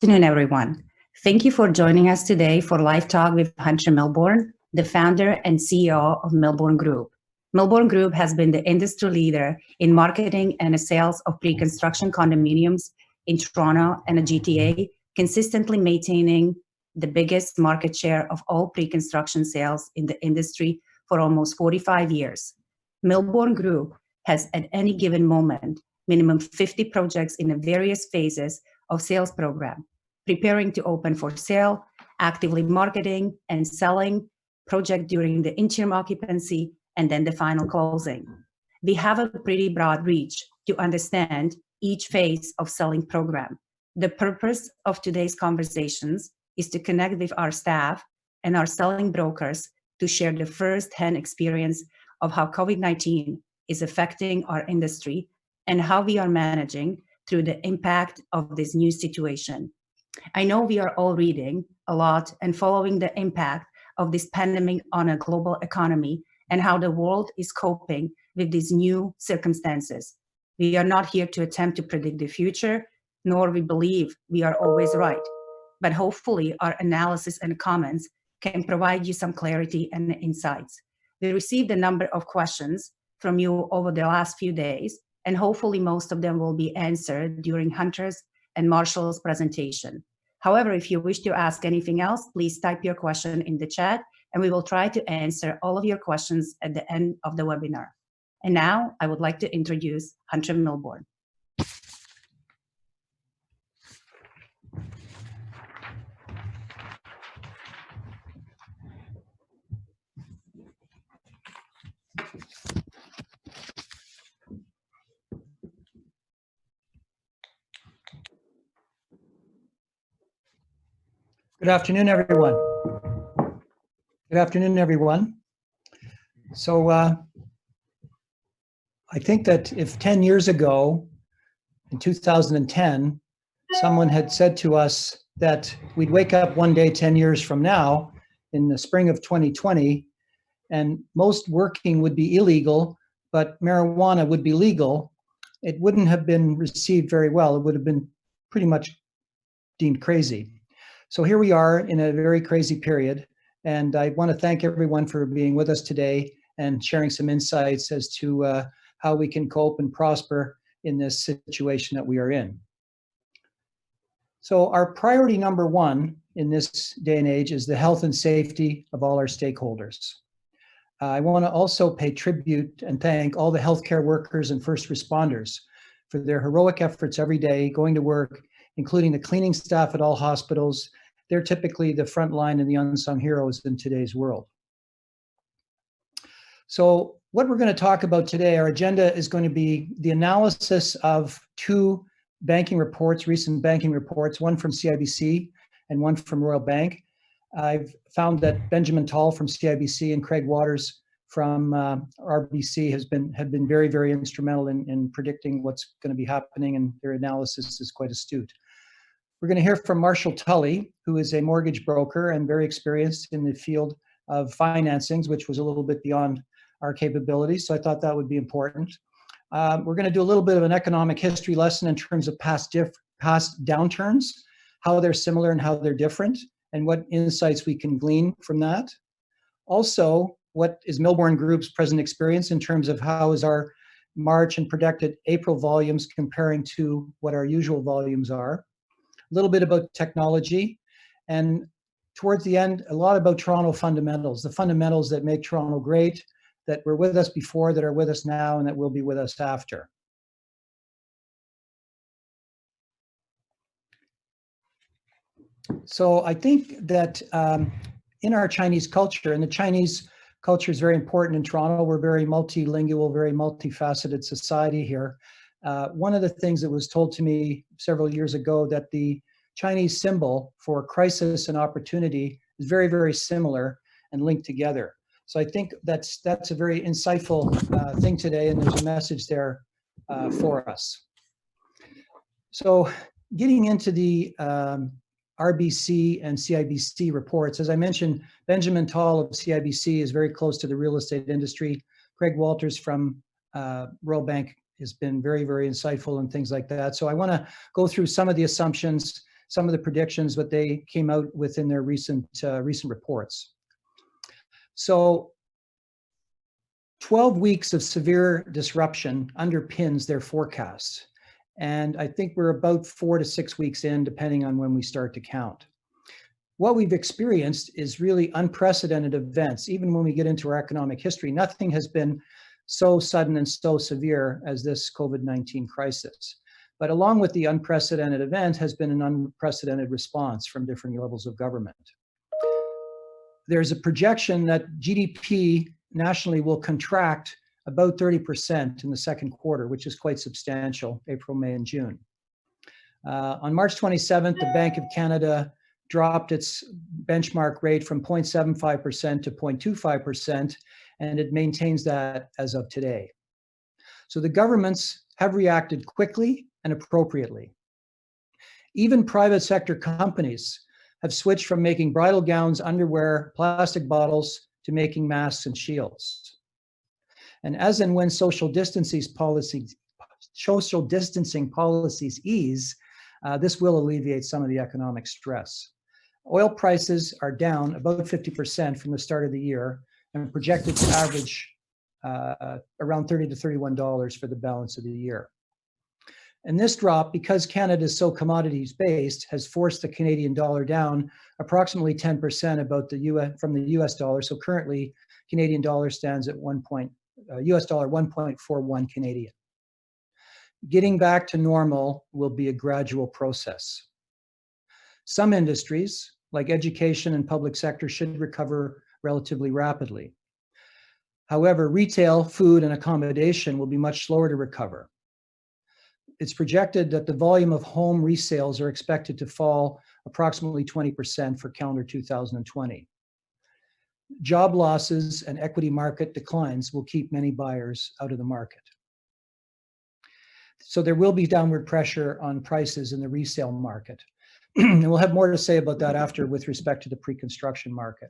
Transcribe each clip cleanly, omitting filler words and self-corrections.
Afternoon, everyone. Thank you for joining us today for Live Talk with Hunter Milborne, the founder and CEO of Milborne Group. Milborne Group has been the industry leader in marketing and sales of pre-construction condominiums in Toronto and the GTA, consistently maintaining the biggest market share of all pre-construction sales in the industry for almost 45 years. Milborne Group has at any given moment minimum 50 projects in the various phases of sales program, preparing to open for sale, actively marketing and selling project during the interim occupancy, and then the final closing. We have a pretty broad reach to understand each phase of selling program. The purpose of today's conversations is to connect with our staff and our selling brokers to share the first-hand experience of how COVID-19 is affecting our industry and how we are managing through the impact of this new situation. I know we are all reading a lot and following the impact of this pandemic on a global economy and how the world is coping with these new circumstances. We are not here to attempt to predict the future, nor we believe we are always right. But hopefully our analysis and comments can provide you some clarity and insights. We received a number of questions from you over the last few days, and hopefully most of them will be answered during Hunter's and Marshall's presentation. However, if you wish to ask anything else, please type your question in the chat, and we will try to answer all of your questions at the end of the webinar. And now I would like to introduce Hunter Milborne. Good afternoon, everyone. Good afternoon, everyone. So I think that if 10 years ago, in 2010, someone had said to us that we'd wake up one day 10 years from now, in the spring of 2020, and most working would be illegal, but marijuana would be legal, it wouldn't have been received very well. It would have been pretty much deemed crazy. So here we are in a very crazy period, and I want to thank everyone for being with us today and sharing some insights as to how we can cope and prosper in this situation that we are in. So our priority number one in this day and age is the health and safety of all our stakeholders. I want to also pay tribute and thank all the healthcare workers and first responders for their heroic efforts every day going to work, including the cleaning staff at all hospitals. They're typically the front line and the unsung heroes in today's world. So what we're going to talk about today, our agenda is going to be the analysis of two banking reports, recent banking reports, one from CIBC and one from Royal Bank. I've found that Benjamin Tall from CIBC and Craig Waters from RBC have been very, very instrumental in predicting what's going to be happening, and their analysis is quite astute. We're going to hear from Marshall Tully, who is a mortgage broker and very experienced in the field of financings, which was a little bit beyond our capabilities, so I thought that would be important. We're going to do a little bit of an economic history lesson in terms of past downturns, how they're similar and how they're different, and what insights we can glean from that. Also, what is Milborne Group's present experience in terms of how is our March and projected April volumes comparing to what our usual volumes are. A little bit about technology, and towards the end, a lot about Toronto fundamentals, the fundamentals that make Toronto great, that were with us before, that are with us now, and that will be with us after. So I think that in our Chinese culture, and the Chinese culture is very important in Toronto, we're very multilingual, very multifaceted society here. One of the things that was told to me several years ago, that the Chinese symbol for crisis and opportunity is very, very similar and linked together. So I think that's a very insightful thing today, and there's a message there for us. So getting into the RBC and CIBC reports, as I mentioned, Benjamin Tall of CIBC is very close to the real estate industry. Craig Walters from Royal Bank has been very, very insightful and things like that. So I want to go through some of the assumptions some of the predictions that they came out with in their recent reports. So 12 weeks of severe disruption underpins their forecasts. And I think we're about 4 to 6 weeks in, depending on when we start to count. What we've experienced is really unprecedented events. Even when we get into our economic history, nothing has been so sudden and so severe as this COVID-19 crisis. But along with the unprecedented event has been an unprecedented response from different levels of government. There's a projection that GDP nationally will contract about 30% in the second quarter, which is quite substantial, April, May, and June. On March 27th, the Bank of Canada dropped its benchmark rate from 0.75% to 0.25%, and it maintains that as of today. So the governments have reacted quickly and appropriately. Even private sector companies have switched from making bridal gowns, underwear, plastic bottles, to making masks and shields. And as and when social distancing policies ease, this will alleviate some of the economic stress. Oil prices are down about 50% from the start of the year and projected to average around $30 to $31 for the balance of the year. And this drop, because Canada is so commodities based, has forced the Canadian dollar down approximately 10% from the US dollar. So currently, Canadian dollar stands at US dollar 1.41 Canadian. Getting back to normal will be a gradual process. Some industries, like education and public sector, should recover relatively rapidly. However, retail, food, and accommodation will be much slower to recover. It's projected that the volume of home resales are expected to fall approximately 20% for calendar 2020. Job losses and equity market declines will keep many buyers out of the market. So there will be downward pressure on prices in the resale market. And we'll have more to say about that after with respect to the pre-construction market.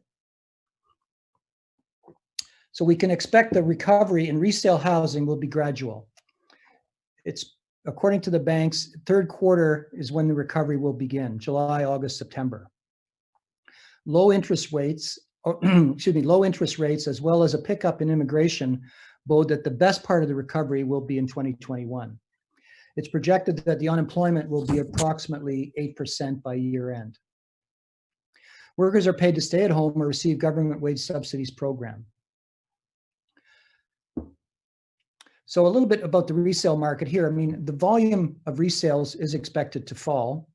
So we can expect the recovery in resale housing will be gradual. It's according to the banks, third quarter is when the recovery will begin, July, August, September. Low interest rates, as well as a pickup in immigration bode that the best part of the recovery will be in 2021. It's projected that the unemployment will be approximately 8% by year end. Workers are paid to stay at home or receive government wage subsidies program. So a little bit about the resale market here. I mean, the volume of resales is expected to fall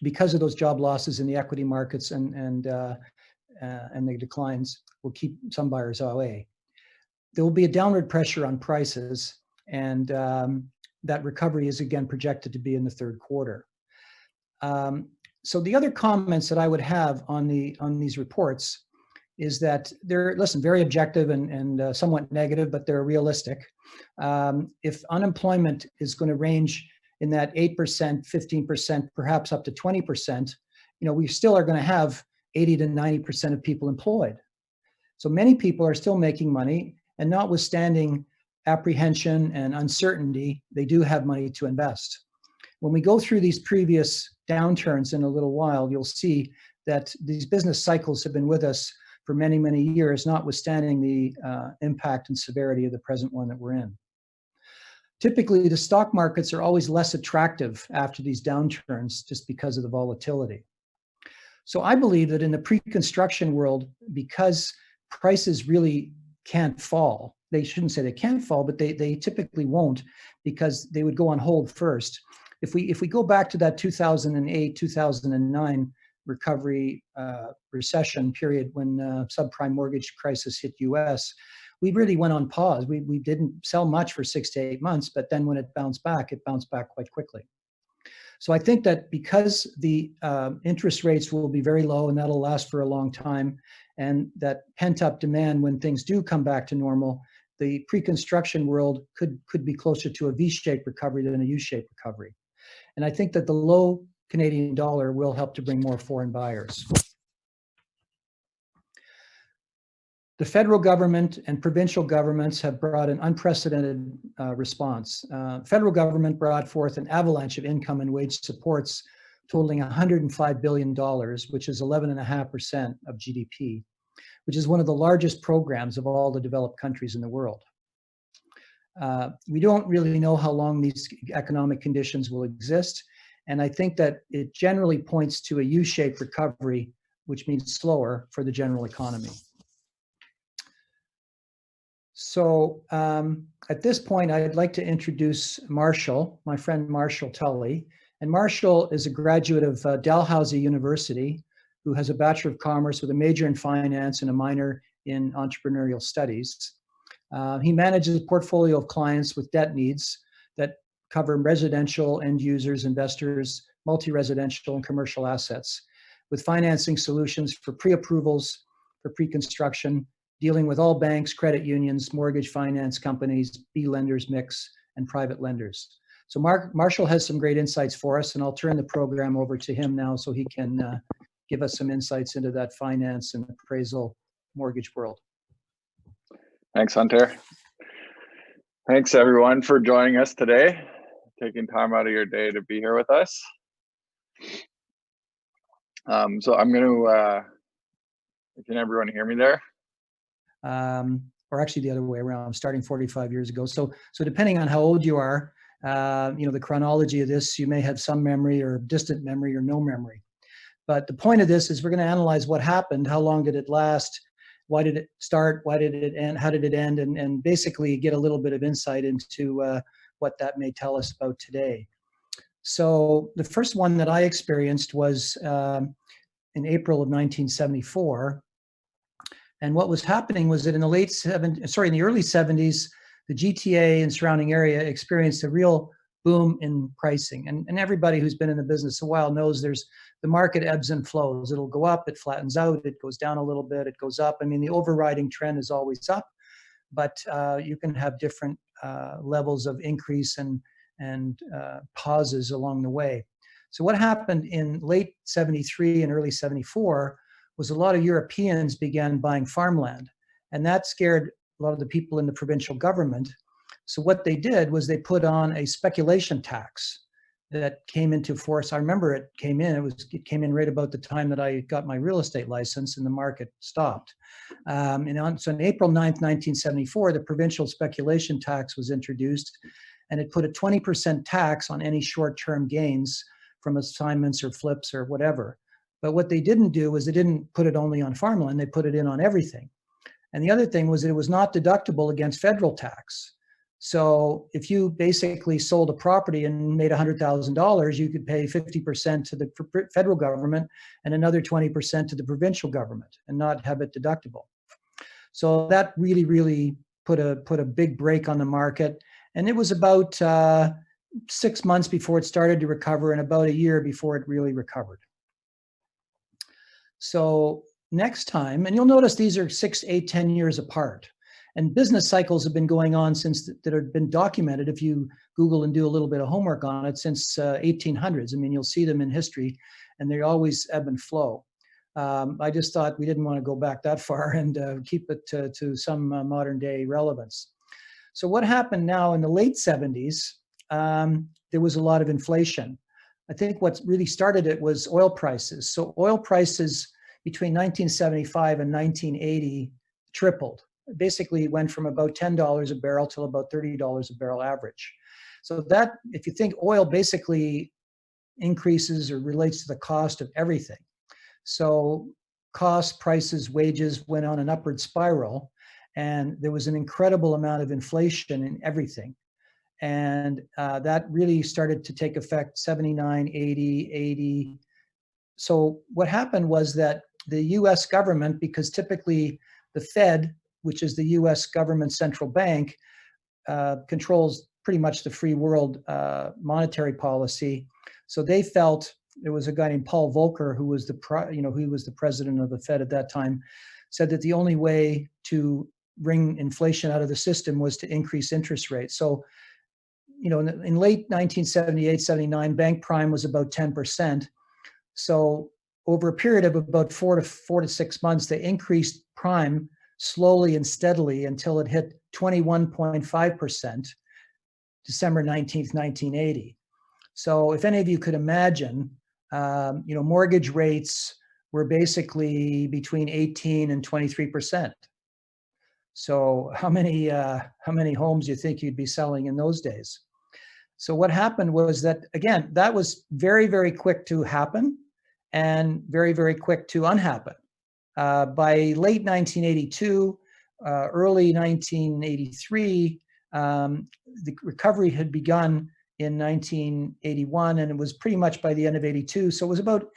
because of those job losses in the equity markets, and the declines will keep some buyers away. There will be a downward pressure on prices, and that recovery is again projected to be in the third quarter. So the other comments that I would have on these reports is that they're, very objective and somewhat negative, but they're realistic. If unemployment is going to range in that 8%, 15%, perhaps up to 20%, we still are going to have 80 to 90% of people employed. So many people are still making money, and notwithstanding apprehension and uncertainty, they do have money to invest. When we go through these previous downturns in a little while, you'll see that these business cycles have been with us for many, many years, notwithstanding the impact and severity of the present one that we're in. Typically, the stock markets are always less attractive after these downturns just because of the volatility. So I believe that in the pre-construction world, because prices really can't fall, they shouldn't say they can't fall, but they typically won't, because they would go on hold first. If we go back to that 2008, 2009 recovery recession period when subprime mortgage crisis hit US, we really went on pause. We didn't sell much for 6 to 8 months, but then when it bounced back quite quickly. So I think that because the interest rates will be very low and that'll last for a long time, and that pent-up demand when things do come back to normal, the pre-construction world could be closer to a V-shaped recovery than a U-shaped recovery. And I think that the low Canadian dollar will help to bring more foreign buyers. The federal government and provincial governments have brought an unprecedented response. Federal government brought forth an avalanche of income and wage supports totaling $105 billion, which is 11.5% of GDP, which is one of the largest programs of all the developed countries in the world. We don't really know how long these economic conditions will exist, and I think that it generally points to a U-shaped recovery, which means slower for the general economy. So at this point, I'd like to introduce Marshall, my friend Marshall Tully. And Marshall is a graduate of Dalhousie University, who has a Bachelor of Commerce with a major in finance and a minor in entrepreneurial studies. He manages a portfolio of clients with debt needs that cover residential, end users, investors, multi-residential and commercial assets, with financing solutions for pre-approvals, for pre-construction, dealing with all banks, credit unions, mortgage finance companies, B lenders mix, and private lenders. So Marshall has some great insights for us, and I'll turn the program over to him now so he can give us some insights into that finance and appraisal mortgage world. Thanks, Hunter. Thanks, everyone, for joining us today, taking time out of your day to be here with us. So I'm going to, can everyone hear me there? Or actually the other way around, starting 45 years ago. So depending on how old you are, the chronology of this, you may have some memory or distant memory or no memory. But the point of this is we're going to analyze what happened, how long did it last, why did it start, why did it end, how did it end, and basically get a little bit of insight into what that may tell us about today. So the first one that I experienced was in April of 1974. And what was happening was that in the early 70s, the GTA and surrounding area experienced a real boom in pricing. And everybody who's been in the business a while knows the market ebbs and flows. It'll go up, it flattens out, it goes down a little bit, it goes up. I mean, the overriding trend is always up, but you can have different levels of increase and pauses along the way. So what happened in late 73 and early 74 was a lot of Europeans began buying farmland, and that scared a lot of the people in the provincial government. So what they did was they put on a speculation tax that came into force. I remember it came in. It came in right about the time that I got my real estate license, and the market stopped. So on April 9th, 1974, the provincial speculation tax was introduced, and it put a 20% tax on any short-term gains from assignments or flips or whatever. But what they didn't do was they didn't put it only on farmland, they put it in on everything. And the other thing was that it was not deductible against federal tax. So if you basically sold a property and made $100,000, you could pay 50% to the federal government and another 20% to the provincial government and not have it deductible. So that really, really put a big break on the market. And it was about 6 months before it started to recover and about a year before it really recovered. So next time, and you'll notice these are 6, 8, 10 years apart. And business cycles have been going on since that have been documented. If you Google and do a little bit of homework on it, since 1800s. I mean, you'll see them in history, and they always ebb and flow. I just thought we didn't want to go back that far and keep it to some modern day relevance. So what happened now in the late 70s, there was a lot of inflation. I think what really started it was oil prices. So oil prices between 1975 and 1980 tripled. Basically went from about $10 a barrel to about $30 a barrel average. So that, if you think oil basically increases or relates to the cost of everything. So costs, prices, wages went on an upward spiral, and there was an incredible amount of inflation in everything. And that really started to take effect 79, 80, 80. So what happened was that the US government, because typically the Fed, which is the US government central bank, controls pretty much the free world monetary policy. So they felt, there was a guy named Paul Volcker, who was the president of the Fed at that time, said that the only way to bring inflation out of the system was to increase interest rates. So, in late 1978, 79, bank prime was about 10%. So over a period of about 4 to 6 months, they increased prime slowly and steadily until it hit 21.5% December 19th, 1980. So if any of you could imagine, mortgage rates were basically between 18 and 23%. So how many homes do you think you'd be selling in those days? So what happened was that, again, that was very, very quick to happen and very, very quick to unhappen. By late 1982, early 1983, the recovery had begun in 1981, and it was pretty much by the end of 82. So it was about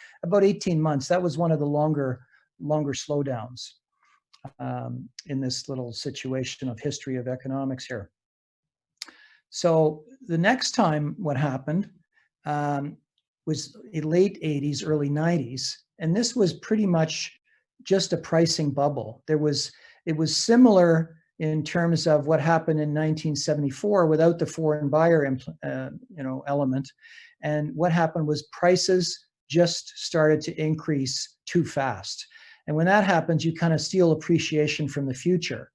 18 months. That was one of the longer slowdowns in this little situation of history of economics here. So the next time what happened was in late 80s, early 90s, and this was pretty much just a pricing bubble. It was similar in terms of what happened in 1974 without the foreign buyer element. And what happened was prices just started to increase too fast. And when that happens, you kind of steal appreciation from the future.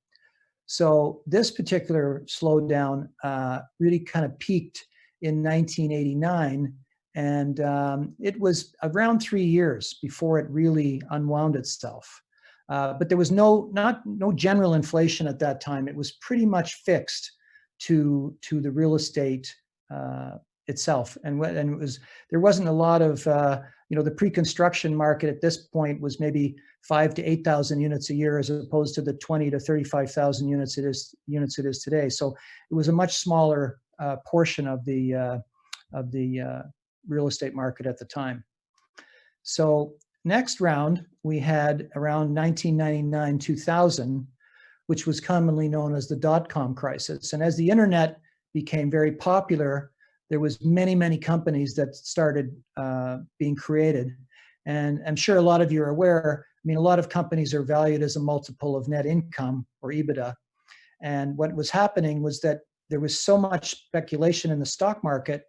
So this particular slowdown really kind of peaked in 1989, and it was around 3 years before it really unwound itself. But there was no general inflation at that time. It was pretty much fixed to the real estate itself, and there wasn't a lot of the pre-construction market at this point was maybe 5,000 to 8,000 units a year, as opposed to the 20,000 to 35,000 units it is today. So it was a much smaller portion of the real estate market at the time. So next round we had around 1999-2000, which was commonly known as the dot-com crisis. And as the internet became very popular, there was many companies that started being created. And I'm sure a lot of you are aware, a lot of companies are valued as a multiple of net income, or EBITDA. And what was happening was that there was so much speculation in the stock market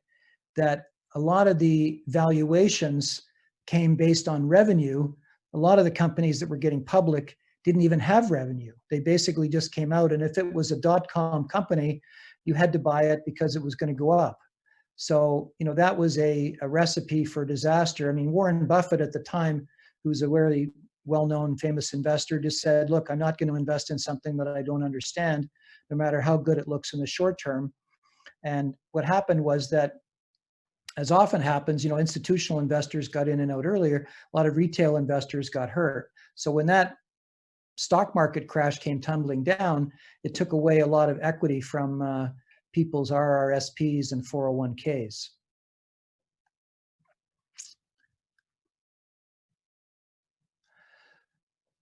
that a lot of the valuations came based on revenue. A lot of the companies that were getting public didn't even have revenue. They basically just came out, and if it was a dot-com company, you had to buy it because it was going to go up. So, that was a recipe for disaster. Warren Buffett at the time, who's a very well-known, famous investor, just said, look, I'm not going to invest in something that I don't understand, no matter how good it looks in the short term. And what happened was that, as often happens, institutional investors got in and out earlier. A lot of retail investors got hurt. So when that stock market crash came tumbling down, it took away a lot of equity from people's RRSPs and 401ks.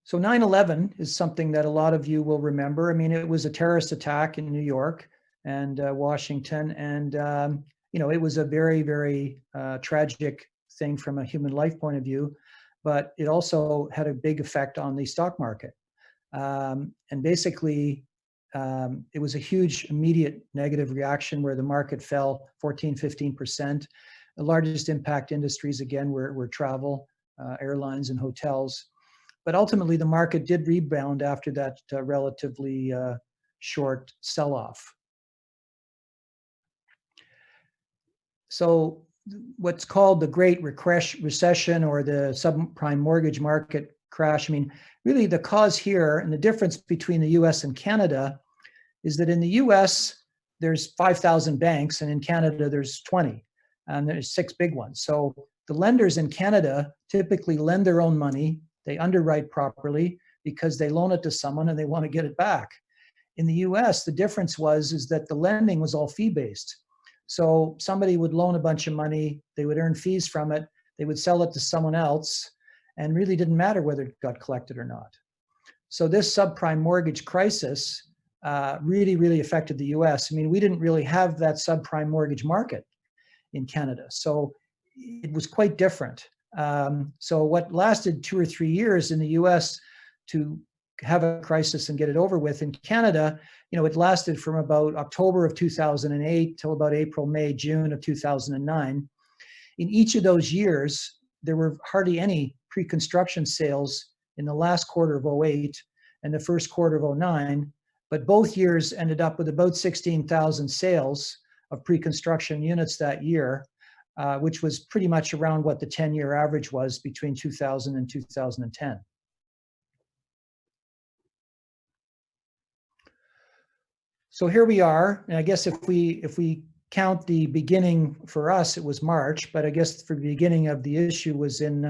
So 9/11 is something that a lot of you will remember. It was a terrorist attack in New York and Washington, and it was a very, very tragic thing from a human life point of view, but it also had a big effect on the stock market. And basically, it was a huge immediate negative reaction where the market fell 14-15%. The largest impact industries, again, were travel, airlines, and hotels. But ultimately, the market did rebound after that relatively short sell-off. So what's called the Great Recession, or the subprime mortgage market crash, really the cause here, and the difference between the US and Canada, is that in the US, there's 5,000 banks, and in Canada, there's 20, and there's 6 big ones. So the lenders in Canada typically lend their own money. They underwrite properly because they loan it to someone and they want to get it back. In the US, the difference is that the lending was all fee-based. So somebody would loan a bunch of money, they would earn fees from it, they would sell it to someone else, and really didn't matter whether it got collected or not. So this subprime mortgage crisis really affected the US. We didn't really have that subprime mortgage market in Canada, so it was quite different. So what lasted 2 or 3 years in the US to have a crisis and get it over with, in Canada, it lasted from about October of 2008 till about April, May, June of 2009. In each of those years, there were hardly any pre-construction sales in the last quarter of 2008 and the first quarter of 09, but both years ended up with about 16,000 sales of pre-construction units that year, which was pretty much around what the 10-year average was between 2000 and 2010. So here we are, and I guess if we count the beginning for us, it was March, but I guess for the beginning of the issue was in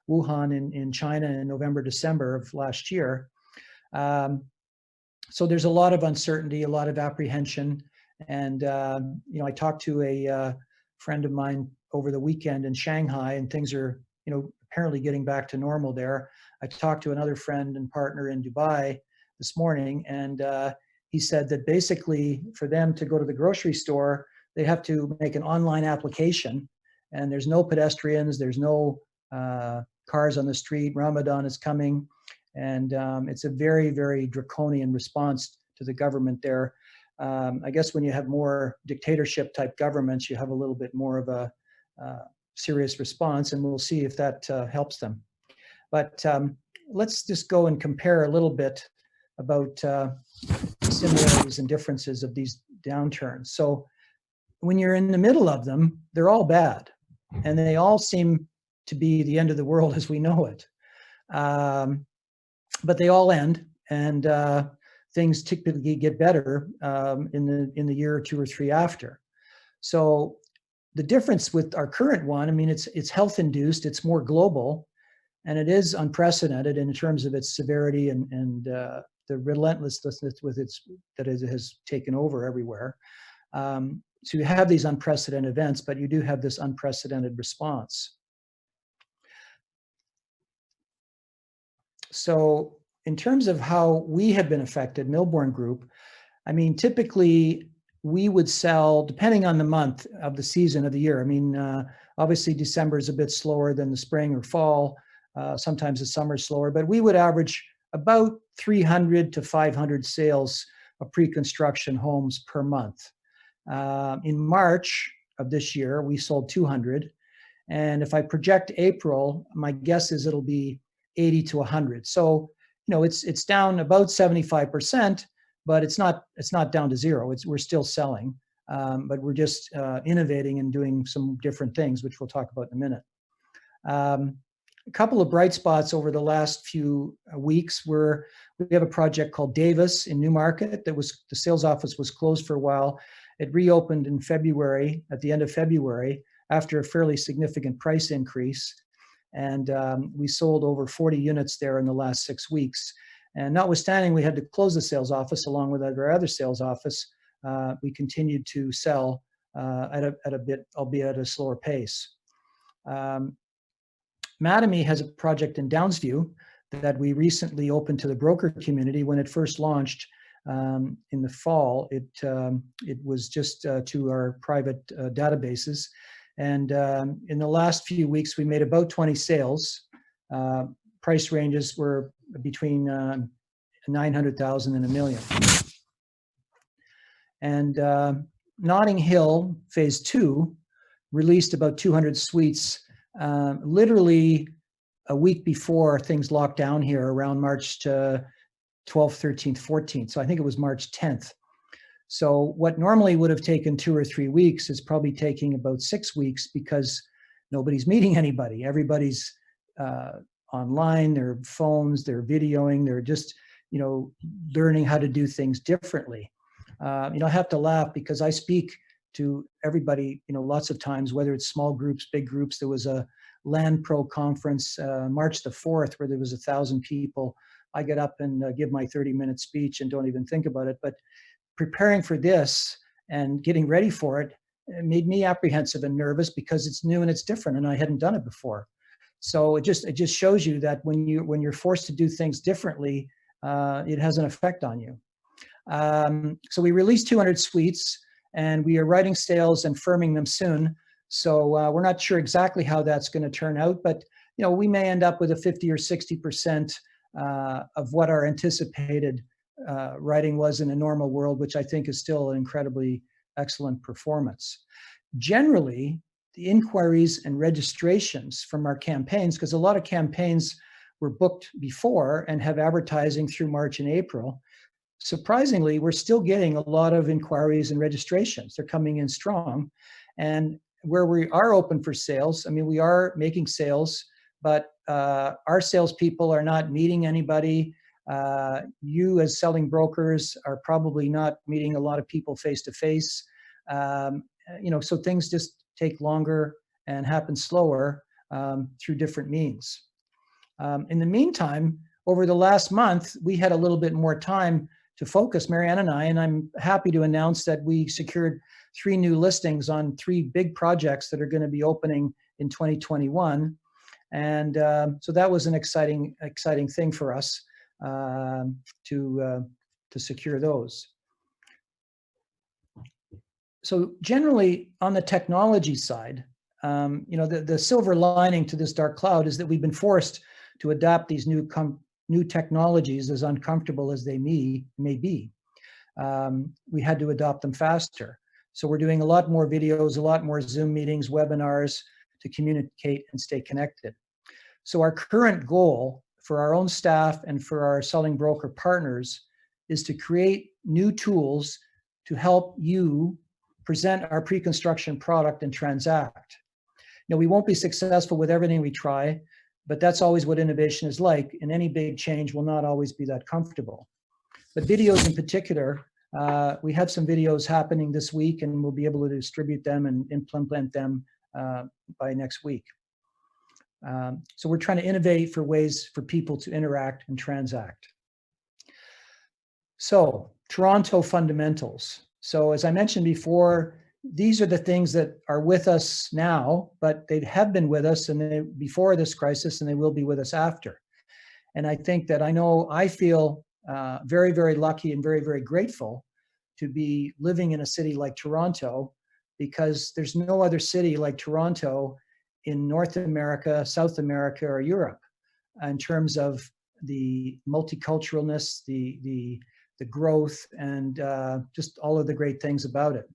Wuhan in China in November, December of last year. So there's a lot of uncertainty, a lot of apprehension, and I talked to a friend of mine over the weekend in Shanghai, and things are apparently getting back to normal there. I talked to another friend and partner in Dubai this morning, and he said that basically for them to go to the grocery store, they have to make an online application, and there's no pedestrians, there's no cars on the street. Ramadan is coming, and it's a very, very draconian response to the government there. I guess when you have more dictatorship type governments, you have a little bit more of a serious response, and we'll see if that helps them. But let's just go and compare a little bit about similarities and differences of these downturns. So when you're in the middle of them, they're all bad, and they all seem to be the end of the world as we know it. But they all end, and things typically get better in the year or two or three after. So the difference with our current one, I mean, it's health induced, it's more global, and it is unprecedented in terms of its severity and the relentlessness with that it has taken over everywhere. So you have these unprecedented events, but you do have this unprecedented response. So in terms of how we have been affected, Milborne Group, I mean, typically we would sell, depending on the month of the season of the year. I mean, obviously December is a bit slower than the spring or fall. Sometimes the summer is slower, but we would average about 300 to 500 sales of pre-construction homes per month. In March of this year, we sold 200. And if I project April, my guess is it'll be 80 to 100. So, it's down about 75%, but it's not down to zero. We're still selling, but we're just innovating and doing some different things, which we'll talk about in a minute. A couple of bright spots over the last few weeks were we have a project called Davis in Newmarket that was, the sales office was closed for a while. It reopened in February, at the end of February, after a fairly significant price increase. And we sold over 40 units there in the last 6 weeks. And notwithstanding, we had to close the sales office along with our other sales office. We continued to sell at a bit, albeit at a slower pace. Mattamy has a project in Downsview that we recently opened to the broker community. When it first launched in the fall, it was just to our private databases. And in the last few weeks, we made about 20 sales. Price ranges were between 900,000 and $1 million. And Notting Hill Phase 2 released about 200 suites literally a week before things locked down here around March 12th, 13th, 14th. So I think it was March 10th. So what normally would have taken 2 or 3 weeks is probably taking about 6 weeks because nobody's meeting anybody. Everybody's online, their phones, they're videoing, they're just, learning how to do things differently. I have to laugh because I speak to everybody, lots of times, whether it's small groups, big groups. There was a Land Pro conference, March the 4th, where there was 1,000 people. I get up and give my 30-minute speech and don't even think about it. But preparing for this and getting ready for it made me apprehensive and nervous because it's new and it's different, and I hadn't done it before. So it just shows you that when you're forced to do things differently, it has an effect on you. So we released 200 suites, and we are writing sales and firming them soon. So we're not sure exactly how that's going to turn out, but we may end up with a 50 or 60% of what our anticipated writing was in a normal world, which I think is still an incredibly excellent performance. Generally, the inquiries and registrations from our campaigns, because a lot of campaigns were booked before and have advertising through March and April, surprisingly, we're still getting a lot of inquiries and registrations. They're coming in strong. And where we are open for sales, I mean, we are making sales, but our salespeople are not meeting anybody. You as selling brokers are probably not meeting a lot of people face to face. So things just take longer and happen slower through different means. In the meantime, over the last month, we had a little bit more time to focus, Marianne and I, and I'm happy to announce that we secured 3 new listings on 3 big projects that are going to be opening in 2021. And so that was an exciting thing for us to secure those. So generally on the technology side, the silver lining to this dark cloud is that we've been forced to adapt these new technologies, as uncomfortable as they may be. We had to adopt them faster. So we're doing a lot more videos, a lot more Zoom meetings, webinars to communicate and stay connected. So our current goal for our own staff and for our selling broker partners is to create new tools to help you present our pre-construction product and transact. Now, we won't be successful with everything we try, but that's always what innovation is like, and any big change will not always be that comfortable. But videos in particular, we have some videos happening this week, and we'll be able to distribute them and implement them by next week. So we're trying to innovate for ways for people to interact and transact. So Toronto fundamentals. So as I mentioned before, these are the things that are with us now, but they have been with us before this crisis, and they will be with us after. And I think that I feel very, very lucky and very, very grateful to be living in a city like Toronto, because there's no other city like Toronto in North America, South America, or Europe in terms of the multiculturalness, the growth, and just all of the great things about it.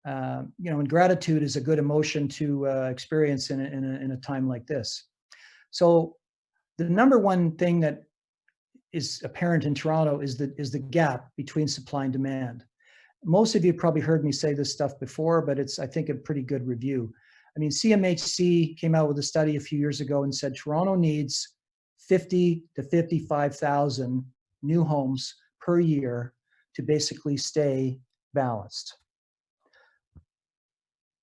And gratitude is a good emotion to experience in a time like this. So the number one thing that is apparent in Toronto is the gap between supply and demand. Most of you probably heard me say this stuff before, but it's, I think, a pretty good review. I mean, CMHC came out with a study a few years ago and said Toronto needs 50 to 55,000 new homes per year to basically stay balanced.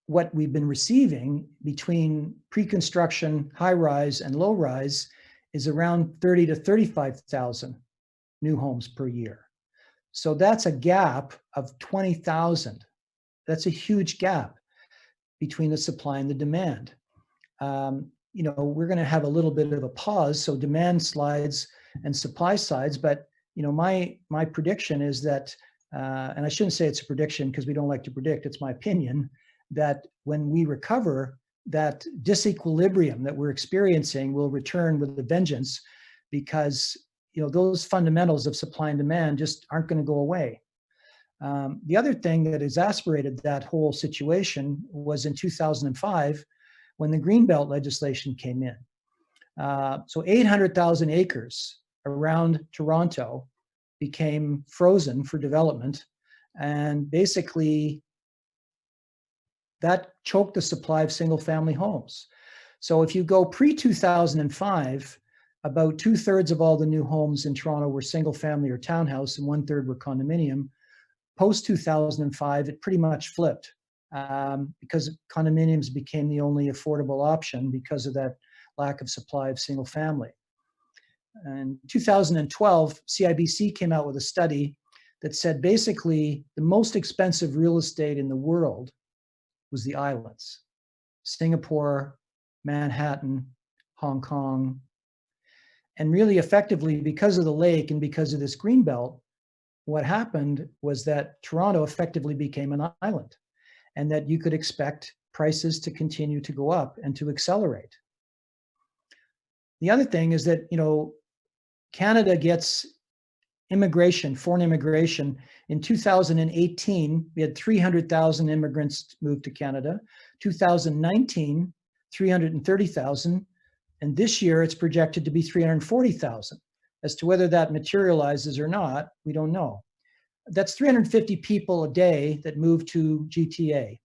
What we've been receiving between pre-construction, high-rise, and low-rise is around 30 to 35,000 new homes per year. So that's a gap of 20,000. That's a huge gap between the supply and the demand. We're going to have a little bit of a pause, so demand slides and supply sides. But my prediction is that, and I shouldn't say it's a prediction because we don't like to predict. It's my opinion that when we recover, that disequilibrium that we're experiencing will return with a vengeance, because those fundamentals of supply and demand just aren't going to go away. The other thing that exacerbated that whole situation was in 2005 when the Greenbelt legislation came in. So 800,000 acres around Toronto became frozen for development, and basically that choked the supply of single-family homes. So if you go pre-2005, about 2/3 of all the new homes in Toronto were single-family or townhouse, and 1/3 were condominium. Post-2005, it pretty much flipped because condominiums became the only affordable option because of that lack of supply of single-family. In 2012, CIBC came out with a study that said basically the most expensive real estate in the world was the islands: Singapore, Manhattan, Hong Kong. And really effectively, because of the lake and because of this greenbelt, what happened was that Toronto effectively became an island, and that you could expect prices to continue to go up and to accelerate. The other thing is that, Canada gets immigration, foreign immigration. In 2018, we had 300,000 immigrants move to Canada. 2019, 330,000. And this year it's projected to be 340,000. As to whether that materializes or not, we don't know. That's 350 people a day that move to GTA,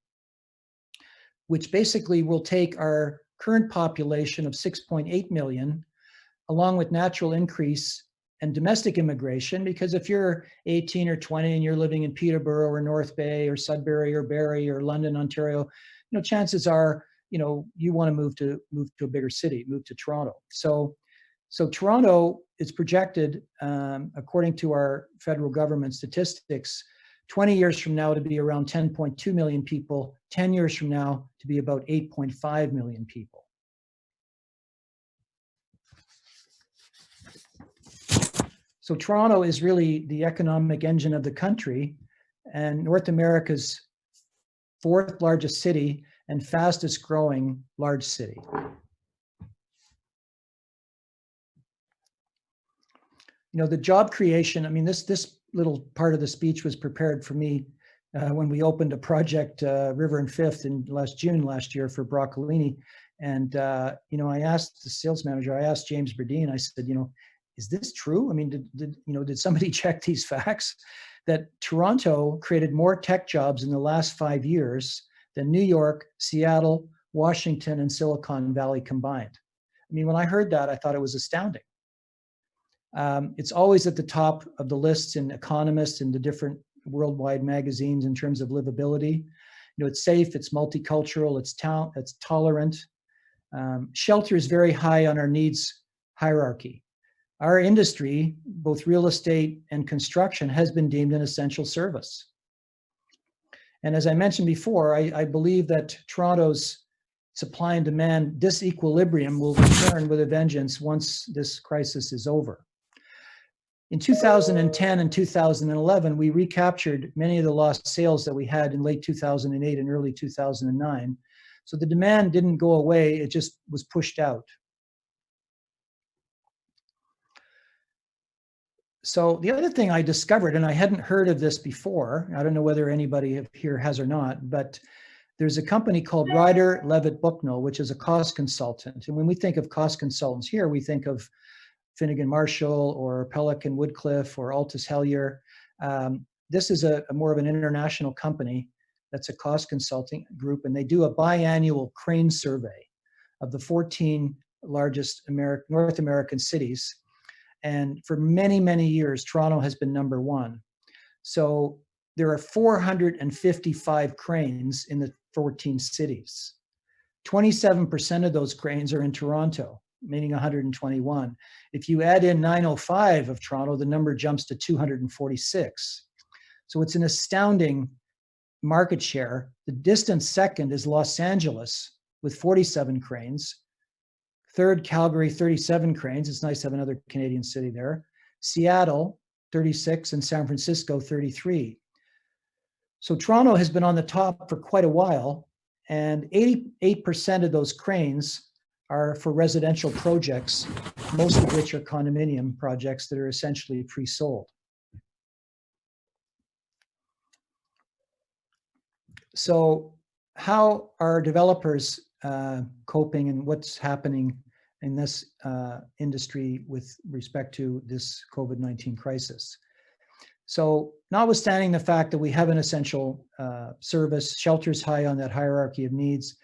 which basically will take our current population of 6.8 million, along with natural increase and domestic immigration, because if you're 18 or 20 and you're living in Peterborough or North Bay or Sudbury or Barrie or London, Ontario, chances are, you want to move to a bigger city, move to Toronto. So Toronto is projected, according to our federal government statistics, 20 years from now to be around 10.2 million people, 10 years from now to be about 8.5 million people. So Toronto is really the economic engine of the country and North America's 4th largest city and fastest growing large city. The job creation, I mean, this little part of the speech was prepared for me when we opened a project, River and Fifth, in June last year for Broccolini. And, I asked the sales manager, I asked James Berdine, I said, is this true? I mean, did somebody check these facts? That Toronto created more tech jobs in the last 5 years than New York, Seattle, Washington, and Silicon Valley combined. I mean, when I heard that, I thought it was astounding. It's always at the top of the lists in Economist and the different worldwide magazines in terms of livability. It's safe, it's multicultural, it's tolerant. Shelter is very high on our needs hierarchy. Our industry, both real estate and construction, has been deemed an essential service. And as I mentioned before, I believe that Toronto's supply and demand disequilibrium will return with a vengeance once this crisis is over. In 2010 and 2011, we recaptured many of the lost sales that we had in late 2008 and early 2009. So the demand didn't go away, it just was pushed out. So the other thing I discovered, and I hadn't heard of this before, I don't know whether anybody here has or not, but there's a company called Ryder Levitt Bucknell, which is a cost consultant. And when we think of cost consultants here, we think of Finnegan Marshall or Pelican Woodcliff or Altus Hellier. This is a more of an international company that's a cost consulting group, and they do a biannual crane survey of the 14 largest North American cities. And for many, many years, Toronto has been number 1. So there are 455 cranes in the 14 cities. 27% of those cranes are in Toronto, meaning 121. If you add in 905 of Toronto, the number jumps to 246. So it's an astounding market share. The distant second is Los Angeles with 47 cranes. Third, Calgary, 37 cranes. It's nice to have another Canadian city there. Seattle, 36, and San Francisco, 33. So Toronto has been on the top for quite a while, and 88% of those cranes are for residential projects, most of which are condominium projects that are essentially pre-sold. So how are developers coping, and what's happening in this industry with respect to this COVID-19 crisis? So notwithstanding the fact that we have an essential service, shelter's high on that hierarchy of needs,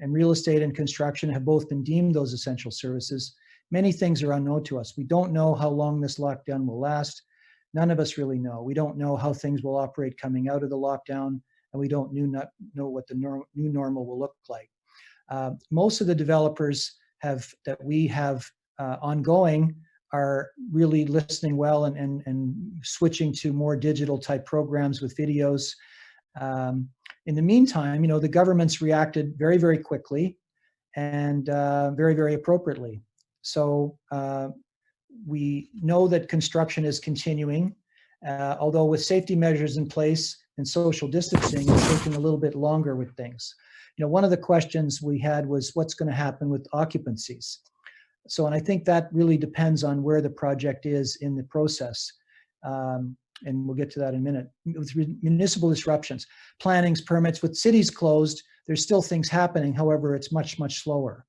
and real estate and construction have both been deemed those essential services, many things are unknown to us. We don't know how long this lockdown will last. None of us really know. We don't know how things will operate coming out of the lockdown, and we don't know what the new normal will look like. Most of the developers that we have ongoing are really listening well and switching to more digital type programs with videos. In the meantime, the government's reacted very, very quickly and very, very appropriately. So we know that construction is continuing, although with safety measures in place and social distancing, it's taking a little bit longer with things. One of the questions we had was what's going to happen with occupancies. So, and I think that really depends on where the project is in the process. And we'll get to that in a minute. With municipal disruptions, plannings, permits, with cities closed, there's still things happening. However, it's much, much slower.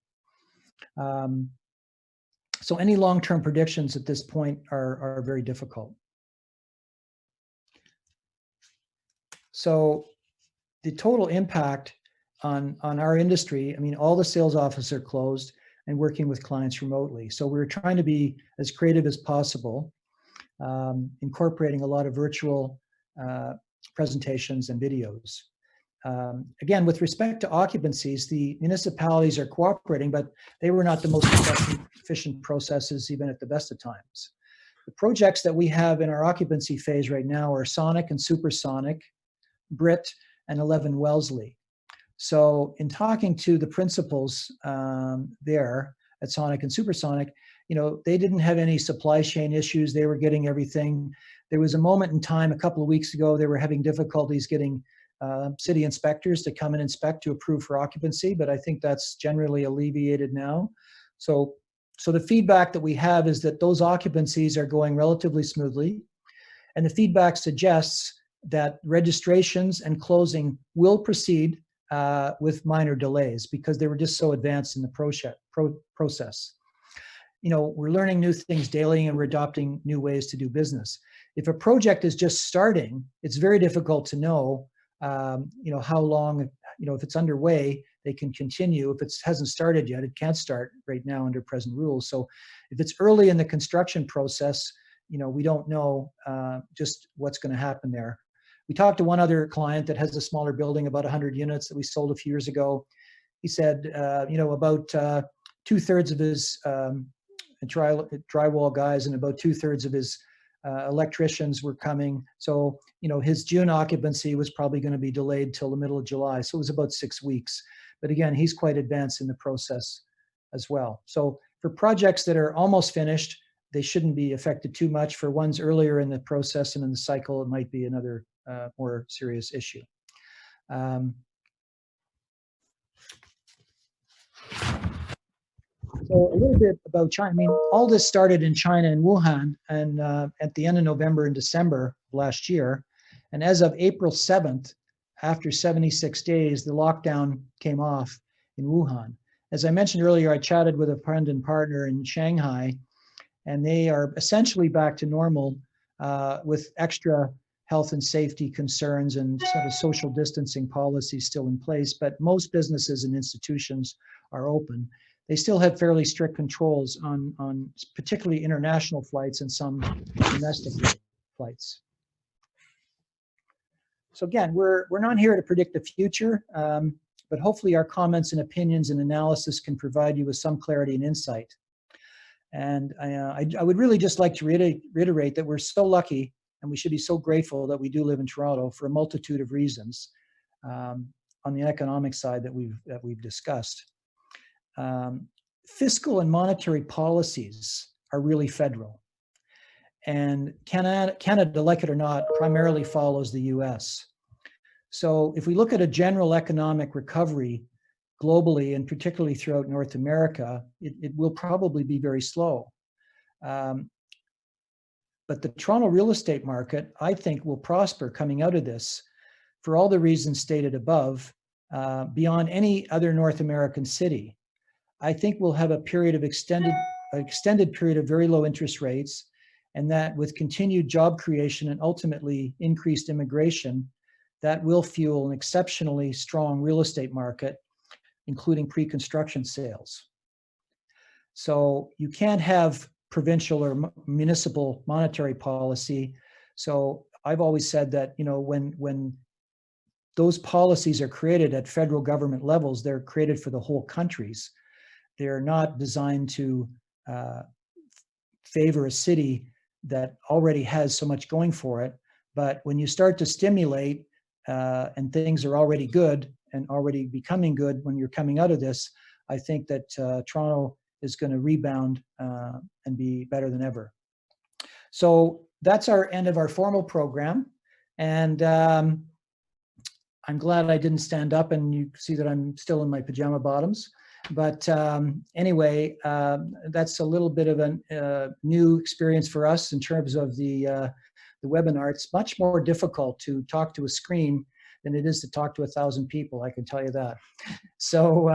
So any long-term predictions at this point are very difficult. So the total impact on our industry, I mean, all the sales offices are closed and working with clients remotely. So we're trying to be as creative as possible, incorporating a lot of virtual presentations and videos. Again, with respect to occupancies, the municipalities are cooperating, but they were not the most efficient processes even at the best of times. The projects that we have in our occupancy phase right now are Sonic and Supersonic, Brit, and 11 Wellesley. So in talking to the principals there at Sonic and Supersonic, you know, they didn't have any supply chain issues. They were getting everything. There was a moment in time a couple of weeks ago, they were having difficulties getting city inspectors to come and inspect to approve for occupancy, but I think that's generally alleviated now. So the feedback that we have is that those occupancies are going relatively smoothly, and the feedback suggests that registrations and closing will proceed with minor delays because they were just so advanced in the process. You know, we're learning new things daily and we're adopting new ways to do business. If a project is just starting, it's very difficult to know, you know, how long, you know, if it's underway, they can continue. If it hasn't started yet, it can't start right now under present rules. So if it's early in the construction process, you know, we don't know just what's going to happen there. We talked to one other client that has a smaller building, about 100 units that we sold a few years ago. He said, you know, about 2/3 of his drywall guys and about 2/3 of his electricians were coming. So, you know, his June occupancy was probably going to be delayed till the middle of July. So it was about 6 weeks. But again, he's quite advanced in the process as well. So for projects that are almost finished, they shouldn't be affected too much. For ones earlier in the process and in the cycle, it might be another more serious issue. So a little bit about China. I mean, all this started in China and Wuhan, and at the end of November and December last year. And as of April 7th, after 76 days, the lockdown came off in Wuhan. As I mentioned earlier, I chatted with a friend and partner in Shanghai, and they are essentially back to normal with extra health and safety concerns and sort of social distancing policies still in place, but most businesses and institutions are open. They still have fairly strict controls on particularly international flights and some domestic flights. So again, we're not here to predict the future, but hopefully our comments and opinions and analysis can provide you with some clarity and insight. And I would really just like to reiterate that we're so lucky and we should be so grateful that we do live in Toronto for a multitude of reasons on the economic side that we've discussed. Fiscal and monetary policies are really federal. And Canada, like it or not, primarily follows the US. So if we look at a general economic recovery globally, and particularly throughout North America, it will probably be very slow. But the Toronto real estate market, I think, will prosper coming out of this for all the reasons stated above, beyond any other North American city. I think we'll have a period of extended period of very low interest rates, and that with continued job creation and ultimately increased immigration, that will fuel an exceptionally strong real estate market, including pre-construction sales. So you can't have provincial or municipal monetary policy. So I've always said that, you know, when those policies are created at federal government levels, they're created for the whole countries. They're not designed to favor a city that already has so much going for it. But when you start to stimulate and things are already good and already becoming good when you're coming out of this, I think that Toronto is going to rebound and be better than ever. So that's our end of our formal program. And I'm glad I didn't stand up, and you see that I'm still in my pajama bottoms. But anyway, that's a little bit of a new experience for us in terms of the webinar. It's much more difficult to talk to a screen than it is to talk to 1,000 people, I can tell you that. So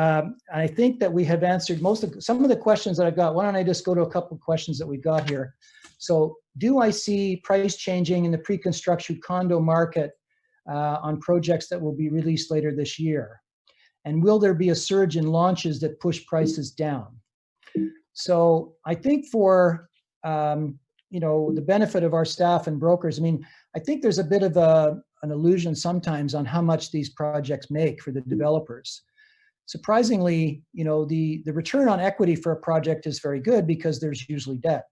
I think that we have answered some of the questions that I've got. Why don't I just go to a couple of questions that we've got here. So do I see price changing in the pre-construction condo market on projects that will be released later this year? And will there be a surge in launches that push prices down? So I think for the benefit of our staff and brokers, I mean, I think there's a bit of an illusion sometimes on how much these projects make for the developers. Surprisingly, the return on equity for a project is very good because there's usually debt.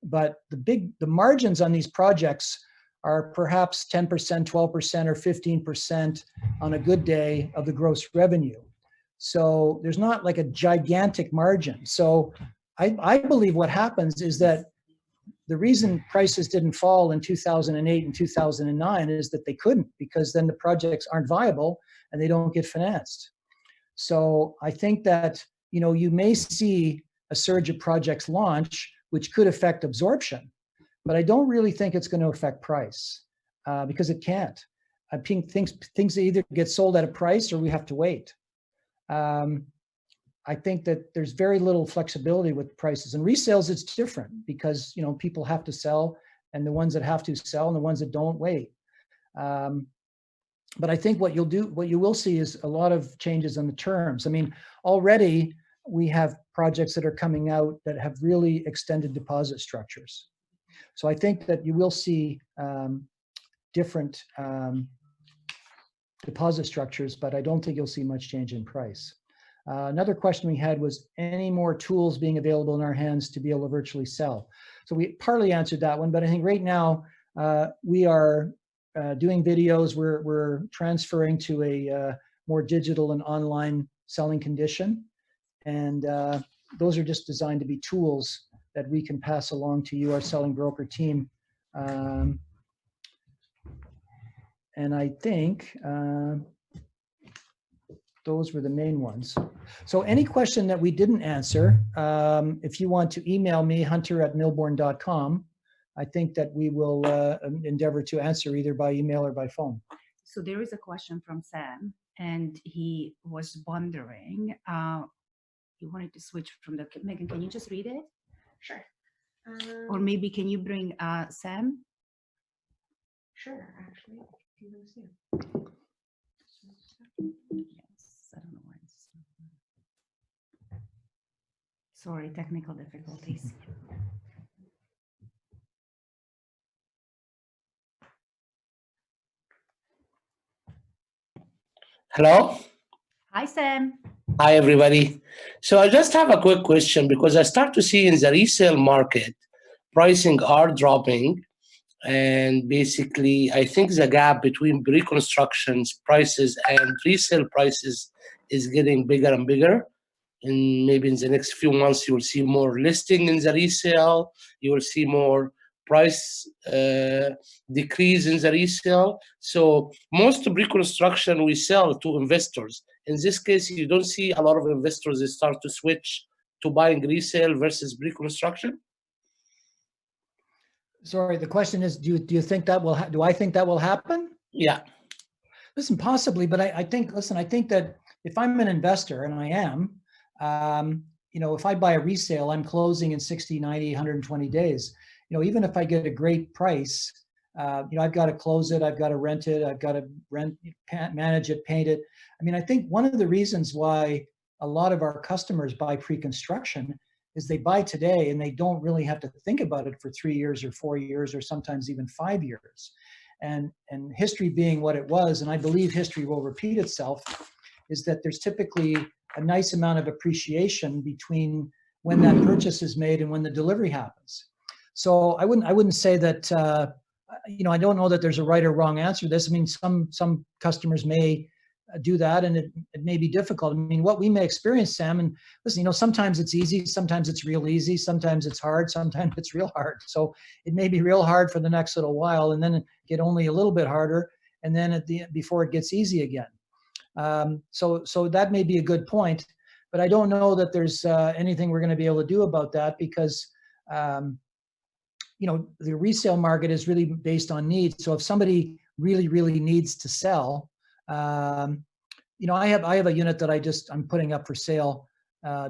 But the margins on these projects are perhaps 10%, 12%, or 15% on a good day of the gross revenue. So there's not like a gigantic margin. So I believe what happens is that the reason prices didn't fall in 2008 and 2009 is that they couldn't, because then the projects aren't viable and they don't get financed. So I think that, you may see a surge of projects launch, which could affect absorption, but I don't really think it's going to affect price because it can't. I think things either get sold at a price or we have to wait. I think that there's very little flexibility with prices. And resales, it's different because, people have to sell, and the ones that have to sell and the ones that don't wait. But I think what you will see is a lot of changes in the terms. I mean, already we have projects that are coming out that have really extended deposit structures. So I think that you will see different deposit structures, but I don't think you'll see much change in price. Another question we had was any more tools being available in our hands to be able to virtually sell? So we partly answered that one, but I think right now we are doing videos. We're transferring to a more digital and online selling condition. And those are just designed to be tools that we can pass along to you, our selling broker team. And I think those were the main ones. So any question that we didn't answer, if you want to email me, hunter@milborne.com, I think that we will endeavor to answer either by email or by phone. So there is a question from Sam, and he was wondering, he wanted to switch from Megan, can you just read it? Sure. Or maybe can you bring Sam? Sure, actually. Yes, I don't know why. Sorry, technical difficulties. Hello. Hi, Sam. Hi, everybody. So I just have a quick question because I start to see in the resale market, pricing are dropping. And basically, I think the gap between pre-construction prices and resale prices is getting bigger and bigger. And maybe in the next few months, you will see more listing in the resale. You will see more price decrease in the resale. So most pre-construction we sell to investors. In this case, you don't see a lot of investors that start to switch to buying resale versus pre-construction. Sorry, the question is, do you think that will? Do I think that will happen? Yeah. Listen, possibly, but I think that if I'm an investor, and I am, if I buy a resale, I'm closing in 60, 90, 120 days. Even if I get a great price, I've got to close it, I've got to rent it, I've got to manage it, paint it. I mean, I think one of the reasons why a lot of our customers buy pre-construction is they buy today and they don't really have to think about it for 3 years or 4 years or sometimes even 5 years. And history being what it was, and I believe history will repeat itself, is that there's typically a nice amount of appreciation between when that purchase is made and when the delivery happens. So I wouldn't say that, I don't know that there's a right or wrong answer to this. I mean, some customers may do that, and it may be difficult. I mean, what we may experience, Sam, and listen, sometimes it's easy, sometimes it's real easy, sometimes it's hard, sometimes it's real hard. So it may be real hard for the next little while, and then get only a little bit harder, and then before it gets easy again. So that may be a good point, but I don't know that there's anything we're going to be able to do about that because, the resale market is really based on needs. So if somebody really, really needs to sell, You know, I have a unit that I'm putting up for sale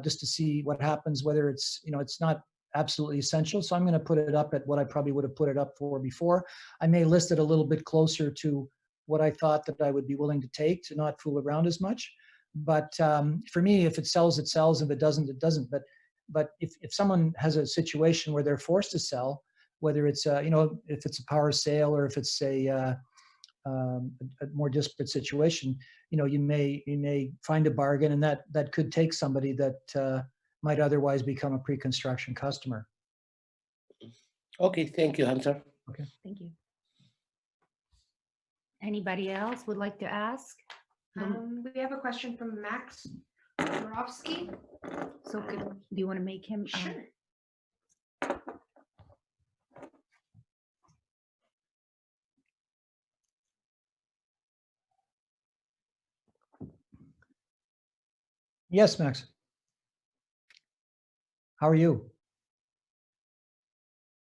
just to see what happens, whether it's, you know, it's not absolutely essential. So I'm going to put it up at what I probably would have put it up for before. I may list it a little bit closer to what I thought that I would be willing to take, to not fool around as much. But for me, if it sells, it sells. If it doesn't, it doesn't. But if someone has a situation where they're forced to sell, whether it's you know, if it's a power sale or if it's a more disparate situation, you know, you may find a bargain, and that could take somebody that might otherwise become a pre-construction customer. Okay, thank you, Hunter. Okay. Thank you. Anybody else would like to ask? We have a question from Max Borowski. So do you want to make him? Sure. Yes, Max. How are you?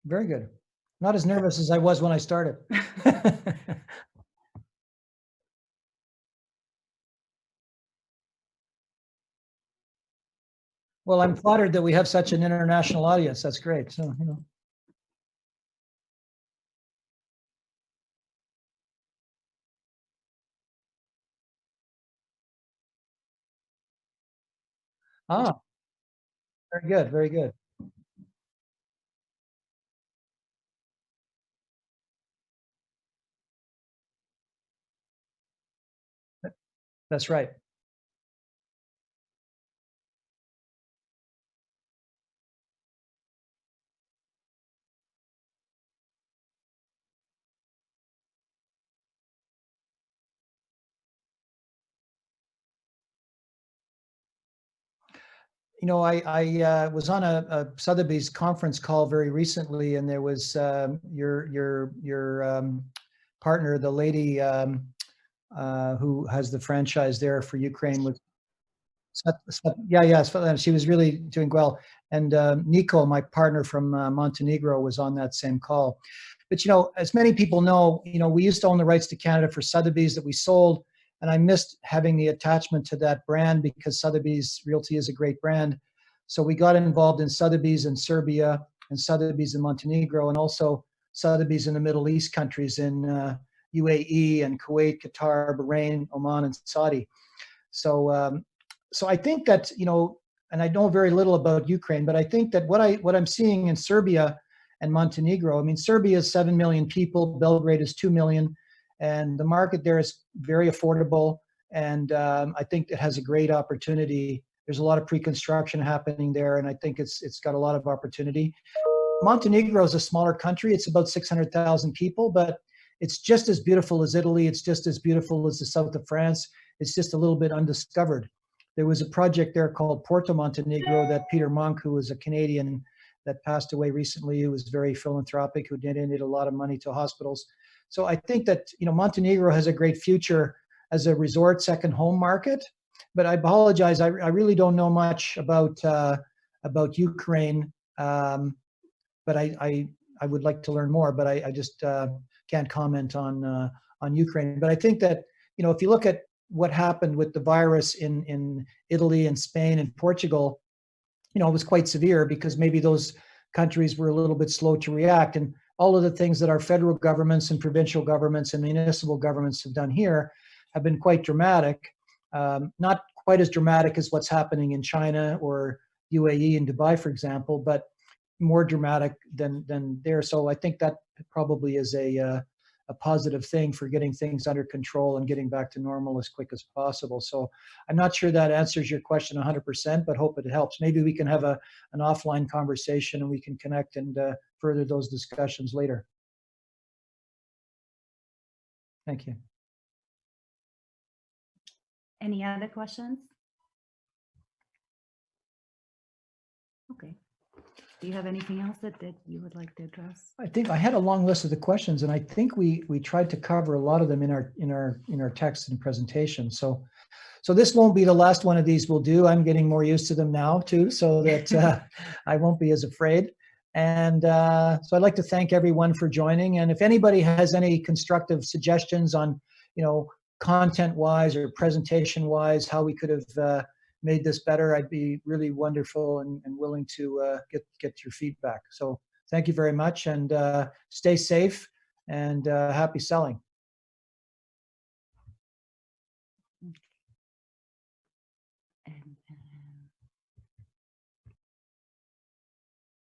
Very good. Not as nervous as I was when I started. Well, I'm flattered that we have such an international audience. That's great. So, you know. Ah, very good. Very good. That's right. You know, I was on a Sotheby's conference call very recently, and there was your partner, the lady who has the franchise there for Ukraine, was yeah, she was really doing well. And Nico, my partner from Montenegro, was on that same call. But you know, as many people know, you know, we used to own the rights to Canada for Sotheby's that we sold. And I missed having the attachment to that brand because Sotheby's Realty is a great brand. So we got involved in Sotheby's in Serbia and Sotheby's in Montenegro, and also Sotheby's in the Middle East countries in UAE and Kuwait, Qatar, Bahrain, Oman, and Saudi. So, so I think that, you know, and I know very little about Ukraine, but I think that what I'm seeing in Serbia and Montenegro, I mean, Serbia is 7 million people, Belgrade is 2 million. And the market there is very affordable, and I think it has a great opportunity. There's a lot of pre-construction happening there, and I think it's got a lot of opportunity. Montenegro is a smaller country. It's about 600,000 people, but it's just as beautiful as Italy. It's just as beautiful as the south of France. It's just a little bit undiscovered. There was a project there called Porto Montenegro that Peter Monk, who was a Canadian that passed away recently, who was very philanthropic, who donated a lot of money to hospitals. So I think that, you know, Montenegro has a great future as a resort second home market. But I apologize, I really don't know much about Ukraine. But I would like to learn more. But I just can't comment on Ukraine. But I think that, you know, if you look at what happened with the virus in Italy and Spain and Portugal, you know, it was quite severe because maybe those countries were a little bit slow to react. And all of the things that our federal governments and provincial governments and municipal governments have done here have been quite dramatic. Not quite as dramatic as what's happening in China or UAE and Dubai, for example, but more dramatic than there. So I think that probably is a positive thing for getting things under control and getting back to normal as quick as possible. So I'm not sure that answers your question 100%, but hope it helps. Maybe we can have an offline conversation and we can connect and further those discussions later. Thank you. Any other questions? Okay. Do you have anything else that you would like to address? I think I had a long list of the questions, and I think we tried to cover a lot of them in our text and presentation. So this won't be the last one of these we'll do. I'm getting more used to them now too, so that I won't be as afraid. And so I'd like to thank everyone for joining. And if anybody has any constructive suggestions on, you know, content-wise or presentation-wise, how we could have made this better, I'd be really wonderful and willing to get your feedback. So thank you very much, and stay safe, and happy selling.